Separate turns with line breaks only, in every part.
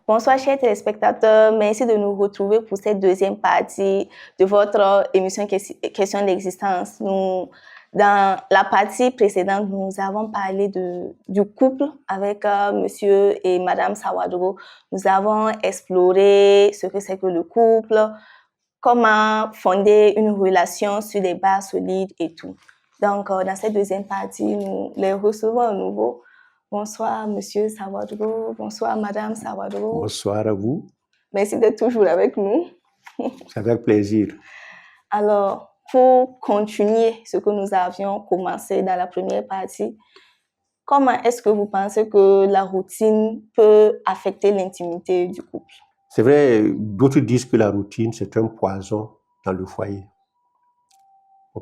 Bonsoir chers téléspectateurs, merci de nous retrouver pour cette deuxième partie de votre émission Question d'existence. Dans la partie précédente, nous avons parlé du couple avec monsieur et madame Sawadro. Nous avons exploré ce que c'est que le couple, comment fonder une relation sur des bases solides et tout. Donc, dans cette deuxième partie, nous les recevons à nouveau. Bonsoir, monsieur Sawadro. Bonsoir, madame Sawadro.
Bonsoir à vous.
Merci d'être toujours avec nous.
C'est avec plaisir.
Alors, pour continuer ce que nous avions commencé dans la première partie, comment est-ce que vous pensez que la routine peut affecter l'intimité du couple?
C'est vrai, d'autres disent que la routine, c'est un poison dans le foyer.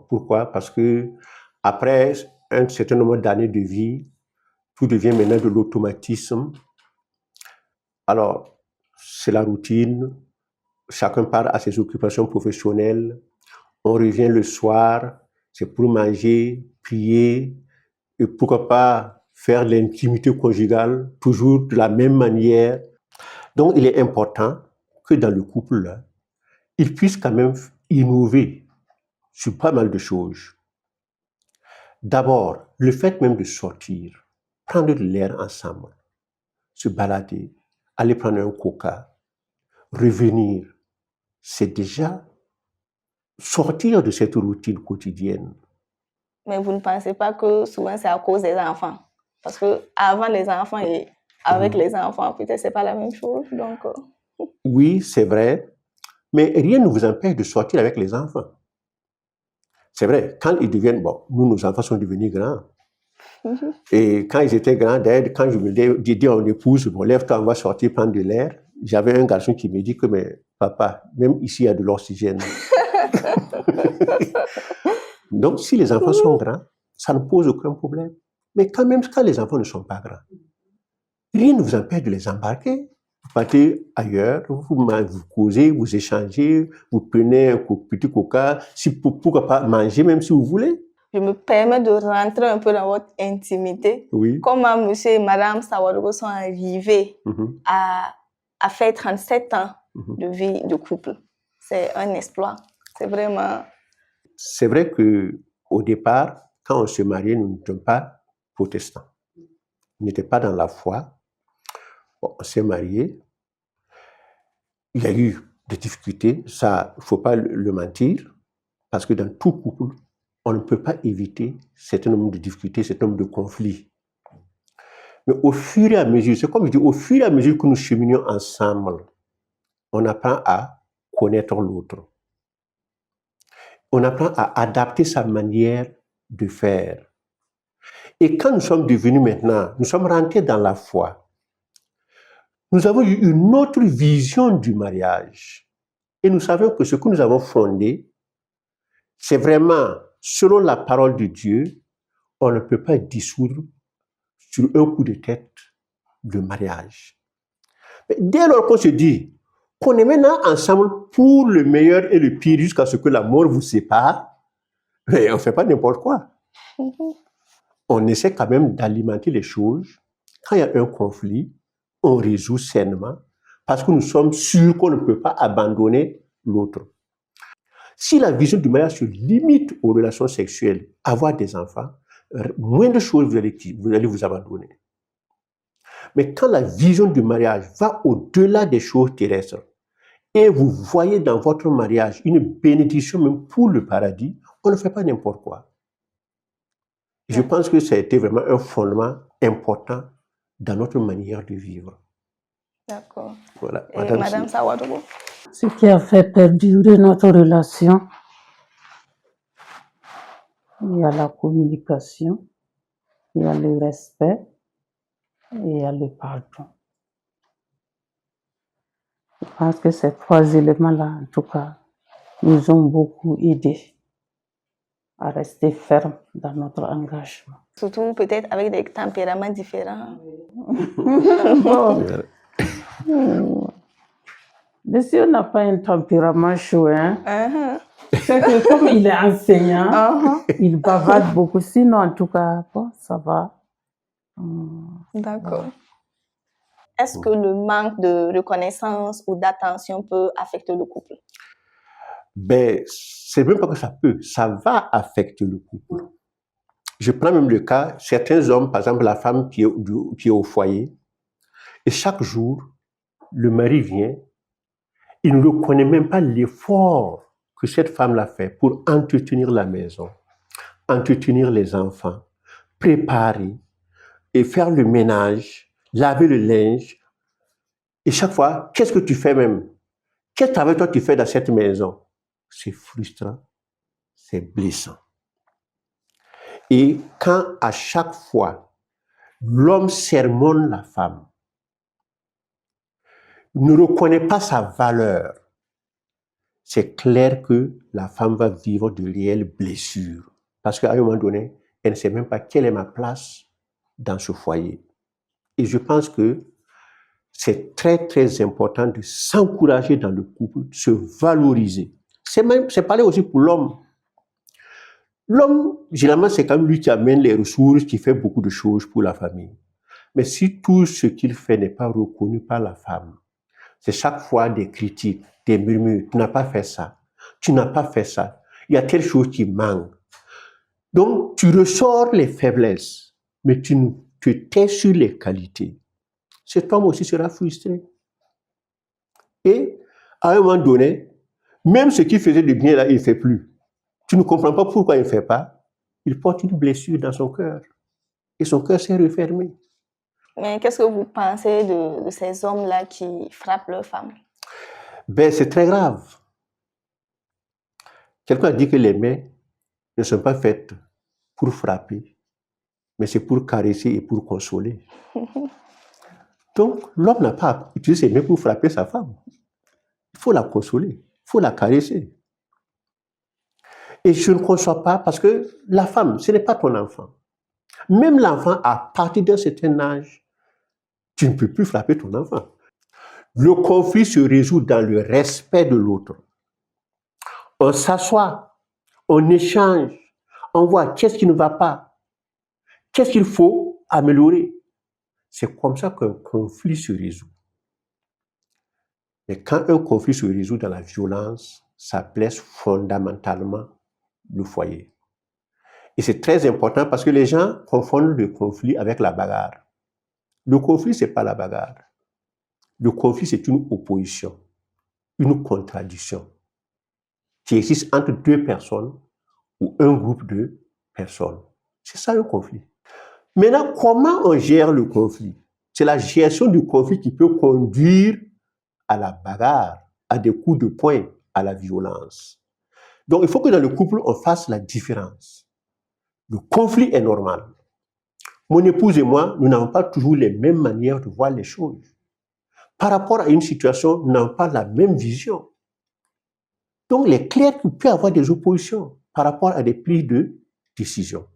Pourquoi? Parce que après un certain nombre d'années de vie, tout devient maintenant de l'automatisme. Alors, c'est la routine, chacun part à ses occupations professionnelles, on revient le soir, c'est pour manger, prier, et pourquoi pas faire l'intimité conjugale, toujours de la même manière. Donc, il est important que dans le couple, là, il puisse quand même innover sur pas mal de choses. D'abord, le fait même de sortir, prendre de l'air ensemble, se balader, aller prendre un coca, revenir, c'est déjà sortir de cette routine quotidienne.
Mais vous ne pensez pas que souvent c'est à cause des enfants? Parce que avant les enfants et avec les enfants, peut-être c'est pas la même chose. Donc,
Oui, c'est vrai, mais rien ne vous empêche de sortir avec les enfants. C'est vrai, quand ils deviennent, bon, nous, nos enfants sont devenus grands. Et quand ils étaient grands, d'ailleurs, quand je me dis à mon épouse, bon, lève-toi, on va sortir prendre de l'air, j'avais un garçon qui me dit que, mais papa, même ici, il y a de l'oxygène. Donc, si les enfants sont grands, ça ne pose aucun problème. Mais quand même, quand les enfants ne sont pas grands, rien ne vous empêche de les embarquer. Vous partez ailleurs, vous causez, vous échangez, vous prenez un petit coca, pourquoi pas manger même si vous voulez.
Je me permets de rentrer un peu dans votre intimité.
Oui.
Comment monsieur et madame Sawadro sont arrivés à faire 37 ans de vie de couple? C'est un exploit. C'est vraiment...
C'est vrai qu'au départ, quand on se mariait, nous n'étions pas protestants. On n'était pas dans la foi. Bon, on s'est mariés. Il y a eu des difficultés, ça, il ne faut pas le mentir, parce que dans tout couple, on ne peut pas éviter certain nombre de difficultés, certain nombre de conflits. Mais au fur et à mesure, c'est comme je dis, au fur et à mesure que nous cheminions ensemble, on apprend à connaître l'autre. On apprend à adapter sa manière de faire. Et quand nous sommes devenus maintenant, nous sommes rentrés dans la foi, nous avons eu une autre vision du mariage. Et nous savons que ce que nous avons fondé, c'est vraiment, selon la parole de Dieu, on ne peut pas dissoudre sur un coup de tête le mariage. Mais dès lors qu'on se dit qu'on est maintenant ensemble pour le meilleur et le pire jusqu'à ce que la mort vous sépare, mais on ne fait pas n'importe quoi. On essaie quand même d'alimenter les choses. Quand il y a un conflit, on résout sainement parce que nous sommes sûrs qu'on ne peut pas abandonner l'autre. Si la vision du mariage se limite aux relations sexuelles, avoir des enfants, moins de choses vous allez vous abandonner. Mais quand la vision du mariage va au-delà des choses terrestres et vous voyez dans votre mariage une bénédiction même pour le paradis, on ne fait pas n'importe quoi. Je pense que ça a été vraiment un fondement important dans notre manière de vivre.
D'accord.
Voilà.
Et Madame Sawadro?
Ce qui a fait perdurer notre relation, il y a la communication, il y a le respect et il y a le pardon. Je pense que ces trois éléments-là, en tout cas, nous ont beaucoup aidés à rester fermes dans notre engagement.
Surtout peut-être avec des tempéraments différents.
Monsieur n'a pas un tempérament chaud, hein? C'est que comme il est enseignant, il bavarde beaucoup. Sinon, en tout cas, bon, ça va.
D'accord. est-ce que le manque de reconnaissance ou d'attention peut affecter le couple?
Ben, c'est même pas que ça peut, ça va affecter le couple. Je prends même le cas, certains hommes, par exemple la femme qui est au foyer, et chaque jour, le mari vient, il ne reconnaît même pas l'effort que cette femme-là fait pour entretenir la maison, entretenir les enfants, préparer et faire le ménage, laver le linge. Et chaque fois, qu'est-ce que tu fais même? Quel travail toi tu fais dans cette maison? C'est frustrant, c'est blessant. Et quand à chaque fois, l'homme sermonne la femme, ne reconnaît pas sa valeur, c'est clair que la femme va vivre de réelles blessures. Parce qu'à un moment donné, elle ne sait même pas quelle est ma place dans ce foyer. Et je pense que c'est très, très important de s'encourager dans le couple, de se valoriser. C'est pareil aussi pour l'homme. L'homme, généralement, c'est quand même lui qui amène les ressources, qui fait beaucoup de choses pour la famille. Mais si tout ce qu'il fait n'est pas reconnu par la femme, c'est chaque fois des critiques, des murmures. Tu n'as pas fait ça. Tu n'as pas fait ça. Il y a telle chose qui manque. Donc, tu ressors les faiblesses, mais tu te tais sur les qualités. Cet homme aussi sera frustré. Et à un moment donné, même ce qui faisait du bien là, il ne fait plus. Tu ne comprends pas pourquoi il ne fait pas. Il porte une blessure dans son cœur. Et son cœur s'est refermé.
Mais qu'est-ce que vous pensez de ces hommes-là qui frappent leurs femmes?
Ben, c'est très grave. Quelqu'un a dit que les mains ne sont pas faites pour frapper, mais c'est pour caresser et pour consoler. Donc, l'homme n'a pas utilisé ses mains pour frapper sa femme. Il faut la consoler, il faut la caresser. Et je ne conçois pas parce que la femme, ce n'est pas ton enfant. Même l'enfant, à partir d'un certain âge, tu ne peux plus frapper ton enfant. Le conflit se résout dans le respect de l'autre. On s'assoit, on échange, on voit qu'est-ce qui ne va pas, qu'est-ce qu'il faut améliorer. C'est comme ça qu'un conflit se résout. Mais quand un conflit se résout dans la violence, ça blesse fondamentalement le foyer. Et c'est très important parce que les gens confondent le conflit avec la bagarre. Le conflit, ce n'est pas la bagarre. Le conflit, c'est une opposition, une contradiction qui existe entre deux personnes ou un groupe de personnes. C'est ça le conflit. Maintenant, comment on gère le conflit? C'est la gestion du conflit qui peut conduire à la bagarre, à des coups de poing, à la violence. Donc, il faut que dans le couple, on fasse la différence. Le conflit est normal. Mon épouse et moi, nous n'avons pas toujours les mêmes manières de voir les choses. Par rapport à une situation, nous n'avons pas la même vision. Donc, il est clair qu'il peut y avoir des oppositions par rapport à des prises de décision.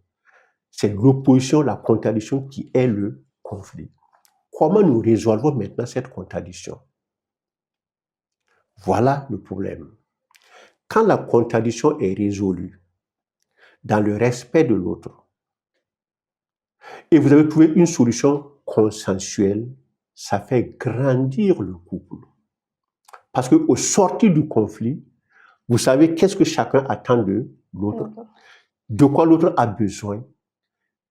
C'est l'opposition, la contradiction qui est le conflit. Comment nous résolvons maintenant cette contradiction? Voilà le problème. Quand la contradiction est résolue dans le respect de l'autre, et vous avez trouvé une solution consensuelle, ça fait grandir le couple. Parce qu'au sortir du conflit, vous savez qu'est-ce que chacun attend de l'autre, de quoi l'autre a besoin,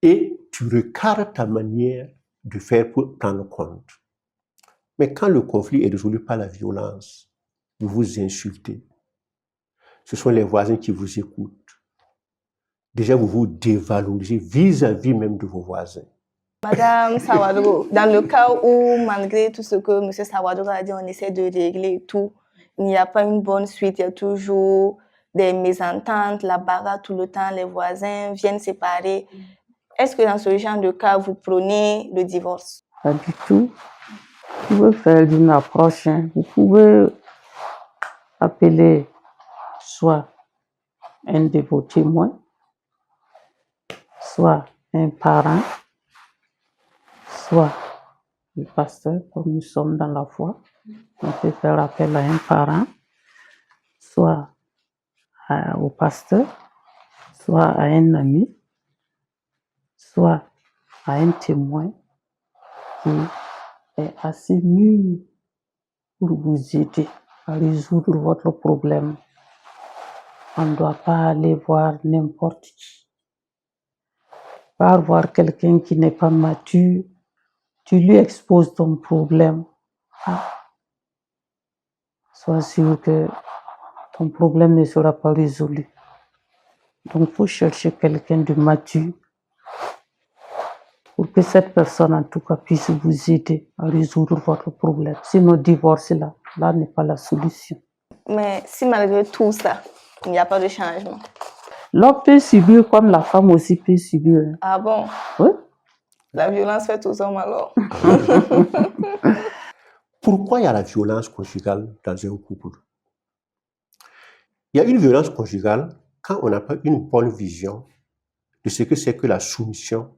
et tu regardes ta manière de faire pour prendre compte. Mais quand le conflit est résolu par la violence, vous vous insultez. Ce sont les voisins qui vous écoutent. Déjà, vous vous dévalorisez vis-à-vis même de vos voisins.
Madame Sawadro, dans le cas où, malgré tout ce que M. Sawadro a dit, on essaie de régler tout, il n'y a pas une bonne suite, il y a toujours des mésententes, la bagarre tout le temps, les voisins viennent séparer. Est-ce que dans ce genre de cas, vous prônez le divorce?
Pas du tout. Vous pouvez faire une approche. Vous pouvez appeler soit un de vos témoins, soit un parent, soit le pasteur, comme nous sommes dans la foi. On peut faire appel à un parent, soit au pasteur, soit à un ami, soit à un témoin qui est assez mûr pour vous aider à résoudre votre problème. On ne doit pas aller voir n'importe qui. Pas voir quelqu'un qui n'est pas mature, tu lui exposes ton problème. Sois sûr que ton problème ne sera pas résolu. Donc, il faut chercher quelqu'un de mature pour que cette personne, en tout cas, puisse vous aider à résoudre votre problème. Sinon, divorcer là n'est pas la solution.
Mais si malgré tout ça, il n'y a pas de changement.
L'homme peut subir comme la femme aussi peut subir.
Ah bon?
Oui.
La violence fait aux hommes alors?
Pourquoi il y a la violence conjugale dans un couple? Il y a une violence conjugale quand on n'a pas une bonne vision de ce que c'est que la soumission,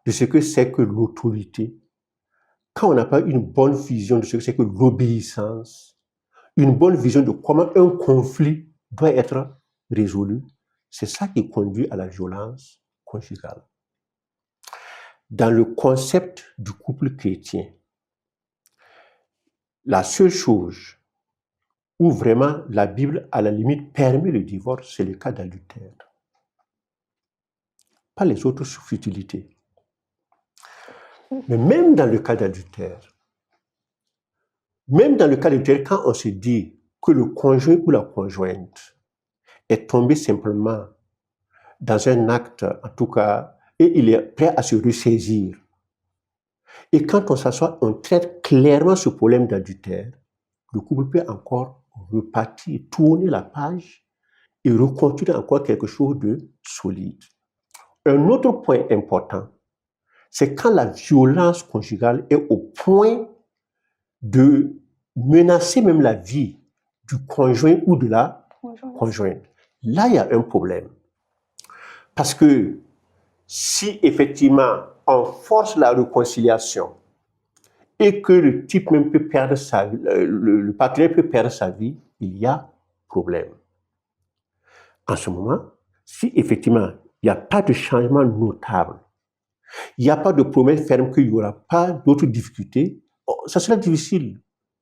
de ce que c'est que l'autorité, quand on n'a pas une bonne vision de ce que c'est que l'obéissance, une bonne vision de comment un conflit doit être résolu, c'est ça qui conduit à la violence conjugale. Dans le concept du couple chrétien, la seule chose où vraiment la Bible, à la limite, permet le divorce, c'est le cas d'adultère. Pas les autres futilités. Mais même dans le cas d'adultère, quand on se dit que le conjoint ou la conjointe est tombé simplement dans un acte, en tout cas, et il est prêt à se ressaisir, et quand on s'assoit, on traite clairement ce problème d'adultère, le couple peut encore repartir, tourner la page et reconstruire encore quelque chose de solide. Un autre point important, c'est quand la violence conjugale est au point de menacer même la vie du conjoint ou de la conjointe. Là, il y a un problème. Parce que si effectivement on force la réconciliation et que le type même peut perdre sa vie, le partenaire peut perdre sa vie, il y a problème. En ce moment, si effectivement il n'y a pas de changement notable, il n'y a pas de promesse ferme qu'il n'y aura pas d'autres difficultés, ça sera difficile.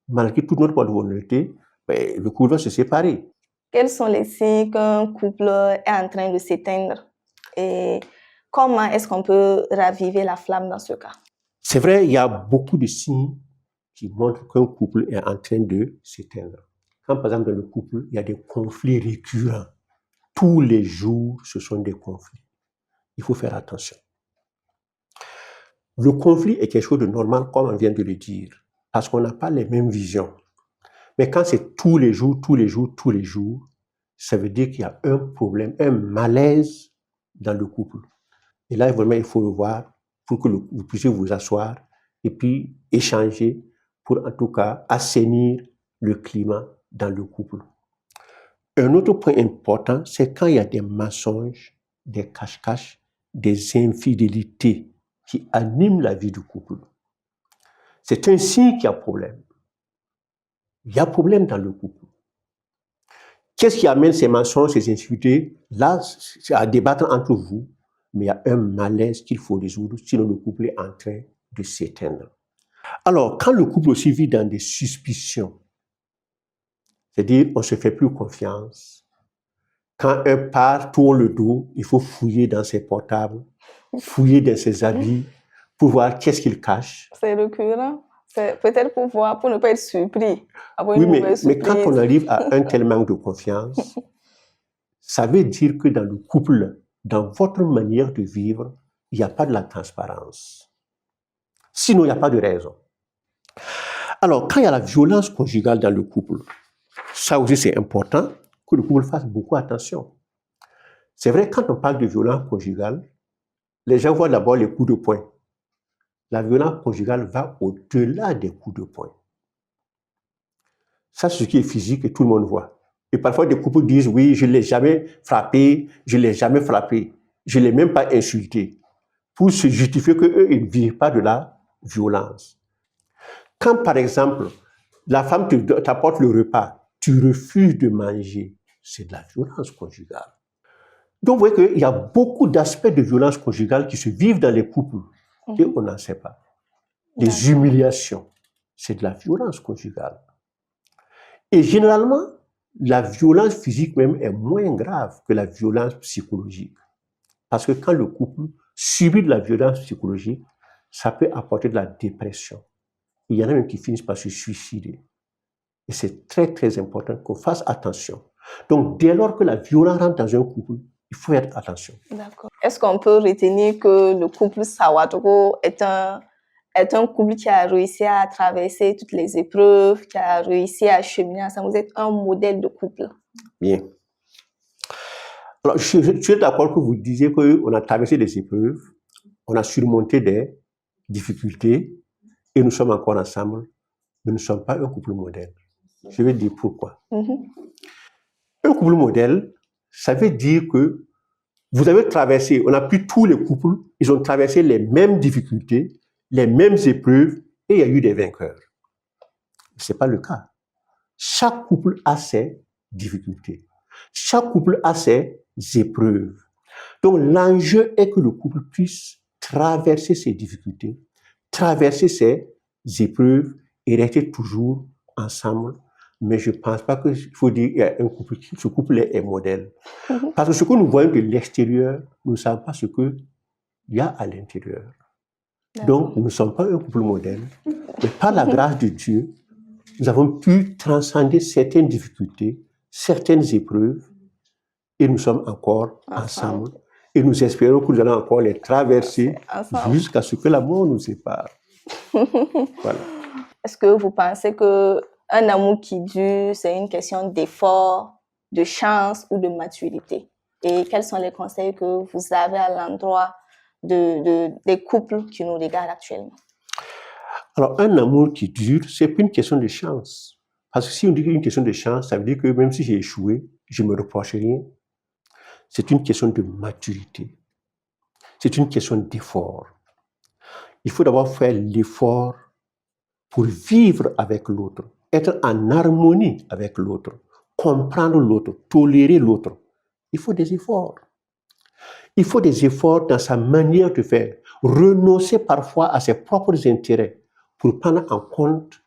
Malgré toute notre bonne volonté, le couple va se séparer.
Quels sont les signes qu'un couple est en train de s'éteindre? Et comment est-ce qu'on peut raviver la flamme dans ce cas?
C'est vrai, il y a beaucoup de signes qui montrent qu'un couple est en train de s'éteindre. Quand par exemple dans le couple, il y a des conflits récurrents, tous les jours, ce sont des conflits. Il faut faire attention. Le conflit est quelque chose de normal, comme on vient de le dire, parce qu'on n'a pas les mêmes visions. Mais quand c'est tous les jours, ça veut dire qu'il y a un problème, un malaise dans le couple. Et là, vraiment, il faut le voir pour que vous puissiez vous asseoir et puis échanger pour en tout cas assainir le climat dans le couple. Un autre point important, c'est quand il y a des mensonges, des cache-caches, des infidélités qui animent la vie du couple. C'est un signe qu'il y a problème. Il y a problème dans le couple. Qu'est-ce qui amène ces mensonges, ces infidélités? Là, c'est à débattre entre vous, mais il y a un malaise qu'il faut résoudre, sinon le couple est en train de s'éteindre. Alors, quand le couple aussi vit dans des suspicions, c'est-à-dire on ne se fait plus confiance, quand un part tourne le dos, il faut fouiller dans ses portables, fouiller dans ses habits, pour voir qu'est-ce qu'il cache.
C'est récurrent. C'est peut-être pour voir, pour ne pas être surpris.
Oui, mais quand on arrive à un tel manque de confiance, ça veut dire que dans le couple, dans votre manière de vivre, il n'y a pas de la transparence. Sinon, il n'y a pas de raison. Alors, quand il y a la violence conjugale dans le couple, ça aussi c'est important que le couple fasse beaucoup attention. C'est vrai, quand on parle de violence conjugale, les gens voient d'abord les coups de poing. La violence conjugale va au-delà des coups de poing. Ça, c'est ce qui est physique et tout le monde voit. Et parfois, des couples disent, oui, je ne l'ai jamais frappé, je ne l'ai même pas insulté, pour se justifier qu'eux, ils ne vivent pas de la violence. Quand, par exemple, la femme t'apporte le repas, tu refuses de manger, c'est de la violence conjugale. Donc, vous voyez qu'il y a beaucoup d'aspects de violence conjugale qui se vivent dans les couples et on n'en sait pas. des humiliations. C'est de la violence conjugale. Et généralement, la violence physique même est moins grave que la violence psychologique. Parce que quand le couple subit de la violence psychologique, ça peut apporter de la dépression. Il y en a même qui finissent par se suicider. Et c'est très, très important qu'on fasse attention. Donc, dès lors que la violence rentre dans un couple, il faut faire attention.
D'accord. Est-ce qu'on peut retenir que le couple Sawadro est un couple qui a réussi à traverser toutes les épreuves, qui a réussi à cheminer ensemble? Vous êtes un modèle de couple.
Bien. Alors, je suis d'accord que vous disiez qu'on a traversé des épreuves, on a surmonté des difficultés et nous sommes encore ensemble, mais nous ne sommes pas un couple modèle. Je vais dire pourquoi. Un couple modèle, ça veut dire que vous avez traversé, on a pris tous les couples, ils ont traversé les mêmes difficultés, les mêmes épreuves et il y a eu des vainqueurs. Ce n'est pas le cas. Chaque couple a ses difficultés. Chaque couple a ses épreuves. Donc l'enjeu est que le couple puisse traverser ses difficultés, traverser ses épreuves et rester toujours ensemble. Mais je ne pense pas qu'il faut dire qu'il y a un couple, ce couple est modèle. Parce que ce que nous voyons de l'extérieur, nous ne savons pas ce qu'il y a à l'intérieur. Donc, nous ne sommes pas un couple modèle, mais par la grâce de Dieu, nous avons pu transcender certaines difficultés, certaines épreuves, et nous sommes encore ensemble. Et nous espérons que nous allons encore les traverser jusqu'à ce que la mort nous sépare. Voilà.
Est-ce que vous pensez qu'un amour qui dure, c'est une question d'effort, de chance ou de maturité? Et quels sont les conseils que vous avez à l'endroit des couples qui nous regardent actuellement?
Alors, un amour qui dure, c'est pas une question de chance. Parce que si on dit une question de chance, ça veut dire que même si j'ai échoué, je ne me reproche rien. C'est une question de maturité. C'est une question d'effort. Il faut d'abord faire l'effort pour vivre avec l'autre, être en harmonie avec l'autre, comprendre l'autre, tolérer l'autre. Il faut des efforts. Il faut des efforts dans sa manière de faire, renoncer parfois à ses propres intérêts pour prendre en compte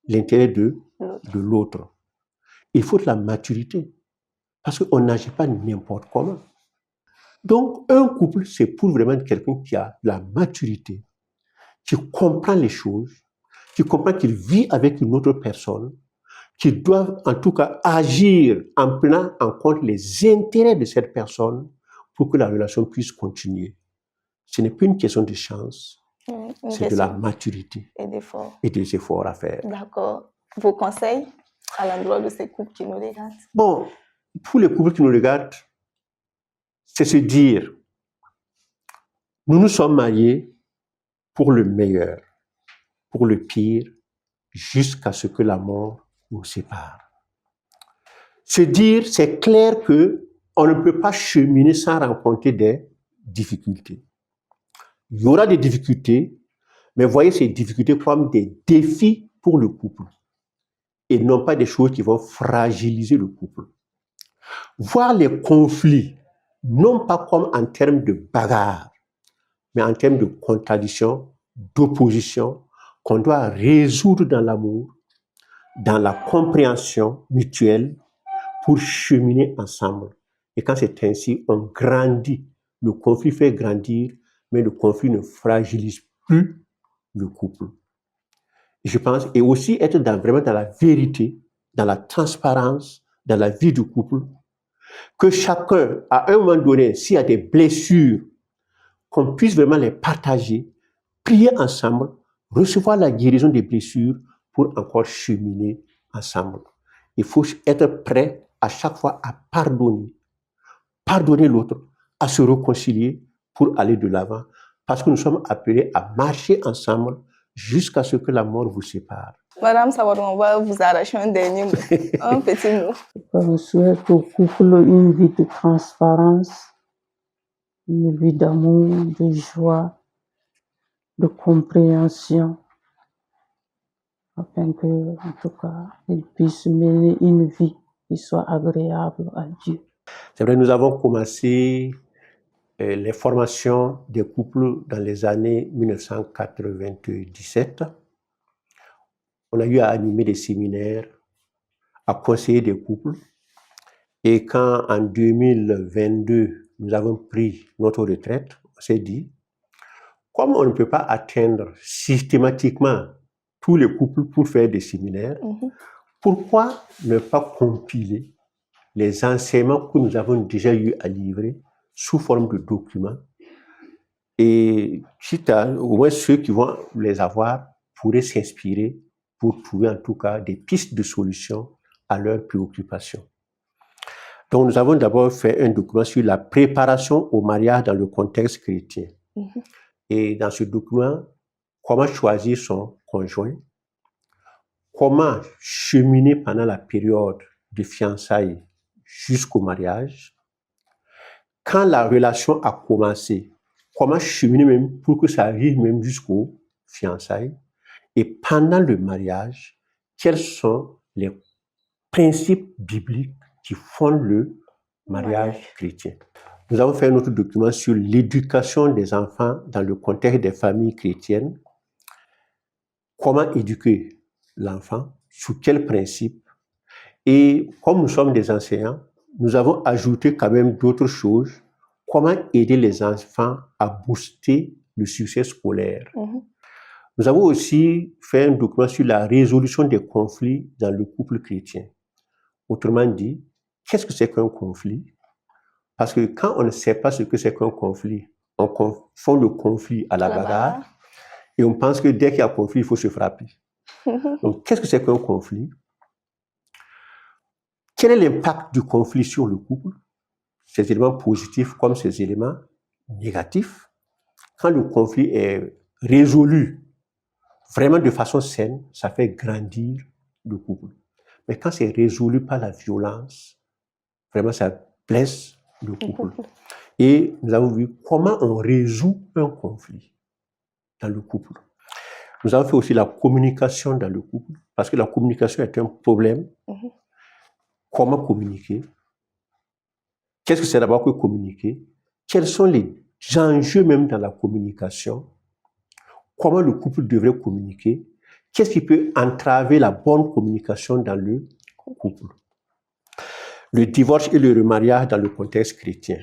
l'intérêt de l'autre. Il faut de la maturité, parce qu'on n'agit pas n'importe comment. Donc, un couple, c'est pour vraiment quelqu'un qui a de la maturité, qui comprend les choses, qui comprend qu'il vit avec une autre personne, qui doit en tout cas agir en prenant en compte les intérêts de cette personne pour que la relation puisse continuer. Ce n'est plus une question de chance, c'est de la maturité et des efforts à faire.
D'accord. Vos conseils à l'endroit de ces couples qui nous regardent?
Bon, pour les couples qui nous regardent, c'est se dire, nous nous sommes mariés pour le meilleur, pour le pire, jusqu'à ce que la mort nous sépare. Se dire, c'est clair que on ne peut pas cheminer sans rencontrer des difficultés. Il y aura des difficultés, mais voyez ces difficultés comme des défis pour le couple et non pas des choses qui vont fragiliser le couple. Voir les conflits, non pas comme en termes de bagarre, mais en termes de contradiction, d'opposition, qu'on doit résoudre dans l'amour, dans la compréhension mutuelle pour cheminer ensemble. Et quand c'est ainsi, on grandit. Le conflit fait grandir, mais le conflit ne fragilise plus le couple. Je pense, et aussi être vraiment dans la vérité, dans la transparence, dans la vie du couple, que chacun, à un moment donné, s'il y a des blessures, qu'on puisse vraiment les partager, prier ensemble, recevoir la guérison des blessures pour encore cheminer ensemble. Il faut être prêt à chaque fois à pardonner l'autre, à se réconcilier pour aller de l'avant, parce que nous sommes appelés à marcher ensemble jusqu'à ce que la mort vous sépare.
Madame Sawadro, on va vous arracher un dernier mot, un petit mot.
Je souhaite au couple une vie de transparence, une vie d'amour, de joie, de compréhension, afin que, en tout cas, ils puissent mener une vie qui soit agréable à Dieu.
C'est vrai, nous avons commencé les formations des couples dans les années 1997. On a eu à animer des séminaires, à conseiller des couples. Et quand en 2022, nous avons pris notre retraite, on s'est dit, comme on ne peut pas atteindre systématiquement tous les couples pour faire des séminaires, pourquoi ne pas compiler les enseignements que nous avons déjà eu à livrer sous forme de documents, et au moins ceux qui vont les avoir pourraient s'inspirer pour trouver en tout cas des pistes de solutions à leurs préoccupations. Donc nous avons d'abord fait un document sur la préparation au mariage dans le contexte chrétien. Et dans ce document, comment choisir son conjoint, comment cheminer pendant la période de fiançailles jusqu'au mariage, quand la relation a commencé, comment cheminer même pour que ça arrive même jusqu'aux fiançailles, et pendant le mariage, quels sont les principes bibliques qui fondent le mariage chrétien. Nous avons fait un autre document sur l'éducation des enfants dans le contexte des familles chrétiennes. Comment éduquer l'enfant, sous quels principes. Et comme nous sommes des enseignants, nous avons ajouté quand même d'autres choses. Comment aider les enfants à booster le succès scolaire. Nous avons aussi fait un document sur la résolution des conflits dans le couple chrétien. Autrement dit, qu'est-ce que c'est qu'un conflit? Parce que quand on ne sait pas ce que c'est qu'un conflit, on confond le conflit à la bagarre et on pense que dès qu'il y a conflit, il faut se frapper. Donc, qu'est-ce que c'est qu'un conflit? Quel est l'impact du conflit sur le couple? Ces éléments positifs comme ces éléments négatifs. Quand le conflit est résolu vraiment de façon saine, ça fait grandir le couple. Mais quand c'est résolu par la violence, vraiment ça blesse le couple. Et nous avons vu comment on résout un conflit dans le couple. Nous avons fait aussi la communication dans le couple, parce que la communication est un problème. Comment communiquer? Qu'est-ce que c'est d'abord que communiquer? Quels sont les enjeux même dans la communication? Comment le couple devrait communiquer? Qu'est-ce qui peut entraver la bonne communication dans le couple? Le divorce et le remariage dans le contexte chrétien.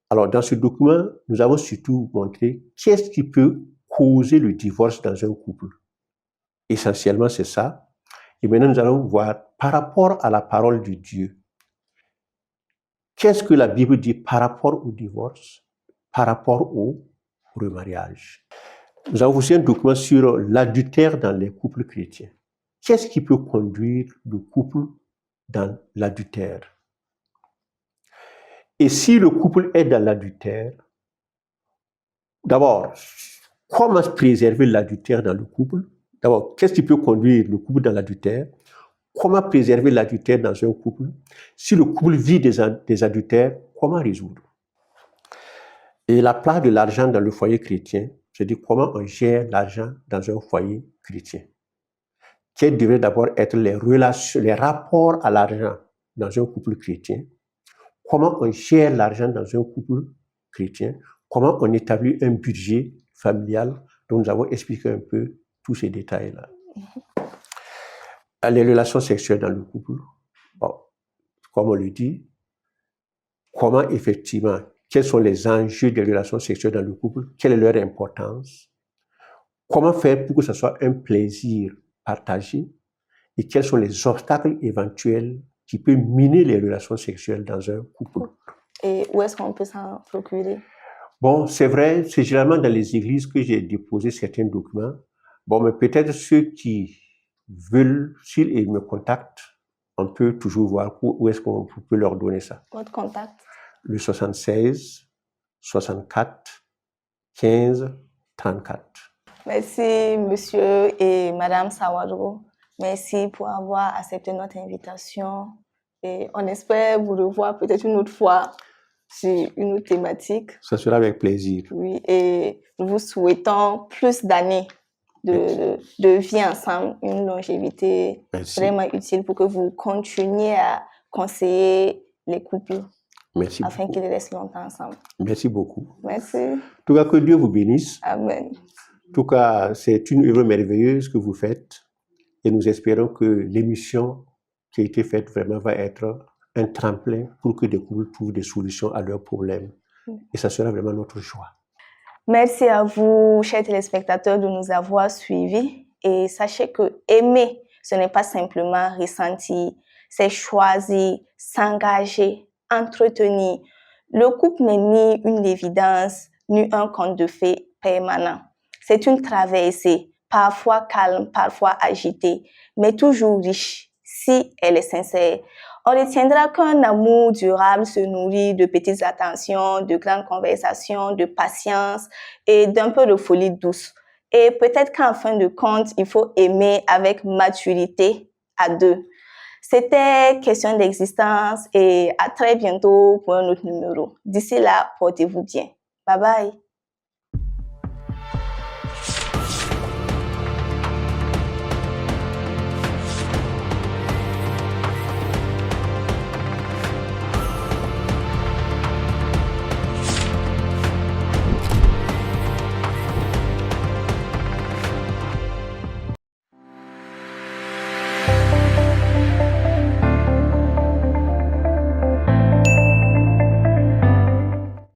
Alors, dans ce document, nous avons surtout montré qu'est-ce qui peut causer le divorce dans un couple. Essentiellement, c'est ça. Et maintenant, nous allons voir par rapport à la parole de Dieu. Qu'est-ce que la Bible dit par rapport au divorce, par rapport au remariage? Nous avons aussi un document sur l'adultère dans les couples chrétiens. Qu'est-ce qui peut conduire le couple dans l'adultère? Et si le couple est dans l'adultère, d'abord, comment préserver l'adultère dans le couple? D'abord, qu'est-ce qui peut conduire le couple dans l'adultère? Comment préserver l'adultère dans un couple? Si le couple vit des adultères, comment résoudre? Et la place de l'argent dans le foyer chrétien, c'est-à-dire comment on gère l'argent dans un foyer chrétien. Quels devraient d'abord être les relations, les rapports à l'argent dans un couple chrétien? Comment on gère l'argent dans un couple chrétien? Comment on établit un budget familial? Donc nous avons expliqué un peu tous ces détails-là. Les relations sexuelles dans le couple, bon, comme on le dit, comment effectivement, quels sont les enjeux des relations sexuelles dans le couple, quelle est leur importance, comment faire pour que ce soit un plaisir partagé et quels sont les obstacles éventuels qui peuvent miner les relations sexuelles dans un couple.
Et où est-ce qu'on peut s'en procurer?
Bon, c'est vrai, c'est généralement dans les églises que j'ai déposé certains documents. Bon, mais peut-être ceux qui veulent, s'ils me contactent, on peut toujours voir où est-ce qu'on peut leur donner ça.
Votre contact?
Le 76 64 15 34.
Merci, monsieur et madame Sawadro. Merci pour avoir accepté notre invitation. Et on espère vous revoir peut-être une autre fois sur une autre thématique.
Ça sera avec plaisir.
Oui, et nous vous souhaitons plus d'années de vie ensemble, une longévité
Merci.
vraiment utile pour que vous continuiez à conseiller les couples.
Merci
afin
beaucoup.
qu'ils restent longtemps ensemble.
Merci beaucoup.
Merci.
En tout cas, que Dieu vous bénisse.
Amen.
En tout cas, c'est une œuvre merveilleuse que vous faites et nous espérons que l'émission qui a été faite vraiment va être un tremplin pour que des couples trouvent des solutions à leurs problèmes. Et ça sera vraiment notre choix.
Merci à vous, chers téléspectateurs, de nous avoir suivis. Et sachez que aimer, ce n'est pas simplement ressentir, c'est choisir, s'engager, entretenir. Le couple n'est ni une évidence, ni un conte de fées permanent. C'est une traversée, parfois calme, parfois agitée, mais toujours riche, si elle est sincère. On retiendra qu'un amour durable se nourrit de petites attentions, de grandes conversations, de patience et d'un peu de folie douce. Et peut-être qu'en fin de compte, il faut aimer avec maturité à deux. C'était Question d'existence et à très bientôt pour un autre numéro. D'ici là, portez-vous bien. Bye bye.